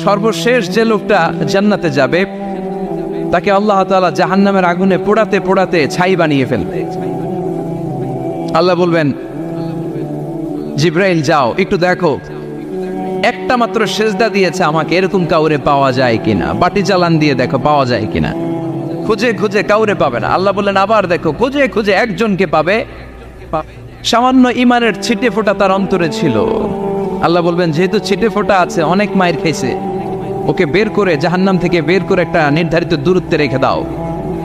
সর্বশেষ যে লোকটা জান্নাতে যাবে তাকে আল্লাহ তাআলা জাহান্নামের আগুনে পোড়াতে পোড়াতে ছাই বানিয়ে ফেলবে। আল্লাহ বলবেন, জিব্রাইল যাও একটু দেখো, একটা মাত্র সেজদা দিয়েছে আমাকে, এরকম কাউরে পাওয়া যায় কিনা। বাটি চালান দিয়ে দেখো পাওয়া যায় কিনা। খুঁজে খুঁজে কাউরে পাবে না। আল্লাহ বললেন আবার দেখো, খুঁজে খুঁজে একজনকে পাবে। সামান্য ইমানের ছিটে ফোঁটা তার অন্তরে ছিল। আল্লাহ বলবেন, যেহেতু ছিটে ফোঁটা আছে, অনেক মায়ের খাইছে, ওকে বের করে জাহান্নাম থেকে বের করে একটা নির্ধারিত দূরত্বে রেখে দাও।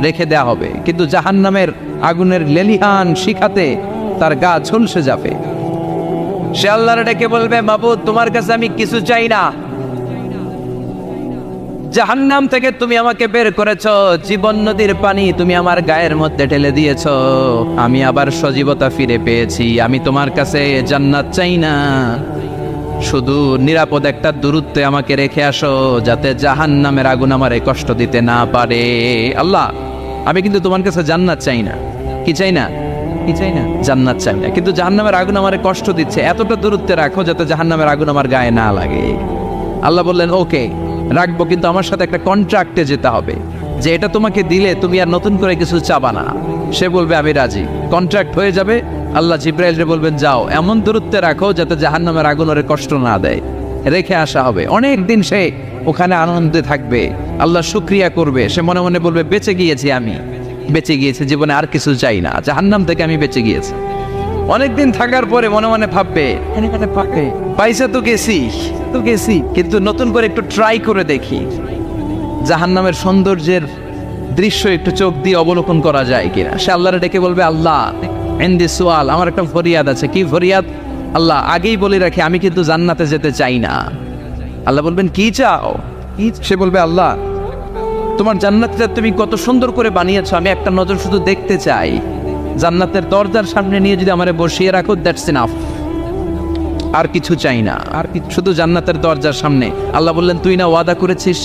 রেখে দেয়া হবে, কিন্তু জাহান্নামের আগুনের লেলিহান শিখাতে তার গা ঝলসে যাবে। সে আল্লাহর ডেকে বলবে, মাবুদ তোমার কাছে আমি কিছু চাই না, জাহান্নাম থেকে তুমি আমাকে বের করেছো, জীবন নদীর পানি তুমি আমার গায়ের মধ্যে ঢেলে দিয়েছো, আমি আবার সজীবতা ফিরে পেয়েছি। আমি তোমার কাছে জান্নাত চাই না, শুধু নিরাপদ একটা দূরত্বে আমাকে রেখে আসো, যাতে জাহান্নামের আগুন আমারে কষ্ট দিতে না পারে। আল্লাহ, আমি কিন্তু তোমার কাছে জান্নাত চাই না। কি চাই না? কি চাই না? জান্নাত চাই না, কিন্তু জাহান্নামের আগুন আমারে কষ্ট দিচ্ছে, এতটা দূরত্বে রাখো যাতে জাহান্নামের আগুন আমার গায়ে না লাগে। আল্লাহ বললেন, ওকে রাখবো, কিন্তু আমার সাথে একটা কন্ট্রাক্টে যেতে হবে, যে এটা তোমাকে দিলে তুমি আর নতুন করে কিছু চাবা না। সে বলবে আমি রাজি, কন্ট্রাক্ট হয়ে যাবে। আল্লাহ জিব্রাইলকে বলবেন, যাও এমন দূরত্বে রাখো যাতে জাহান্নামের আগুন ওরে কষ্ট না দেয়। রেখে আসা হবে, অনেক দিন সে ওখানে আনন্দে থাকবে, আল্লাহ শুকরিয়া করবে। সে মনে মনে বলবে, বেঁচে গিয়েছি, আমি বেঁচে গিয়েছি, জীবনে আর কিছু চাই না, জাহান্নাম থেকে আমি বেঁচে গিয়েছি। অনেকদিন থাকার পরে মনে মনে ভাববে, পাইসা তো গেছি, কিন্তু নতুন করে একটু ট্রাই করে দেখি, জাহান্নামের সৌন্দর্যের দৃশ্য একটু চোখ দিয়ে অবলোকন করা যায় কিনা। সে আল্লাহরে ডেকে বলবে, আল্লাহ ইনদি সুআল, আমার একটা ফরিয়াদ আছে। কি ফরিয়াদ? আল্লাহ আগেই বলে রাখি, আমি কিন্তু জান্নাতে যেতে চাই না। আল্লাহ বলবেন, কি চাও? সে বলবে, আল্লাহ তোমার জান্নাতটা তুমি কত সুন্দর করে বানিয়েছো, আমি একটা নজর শুধু দেখতে চাই। জান্নাতের দরজার সামনে নিয়ে যদি আমারে বসিয়ে রাখো, দ্যাটস ইনাফ, আর কিছু চাই না, আর শুধু জান্নাতের দরজার সামনে। আল্লাহ বললেন, তুই না ওয়াদা করেছিস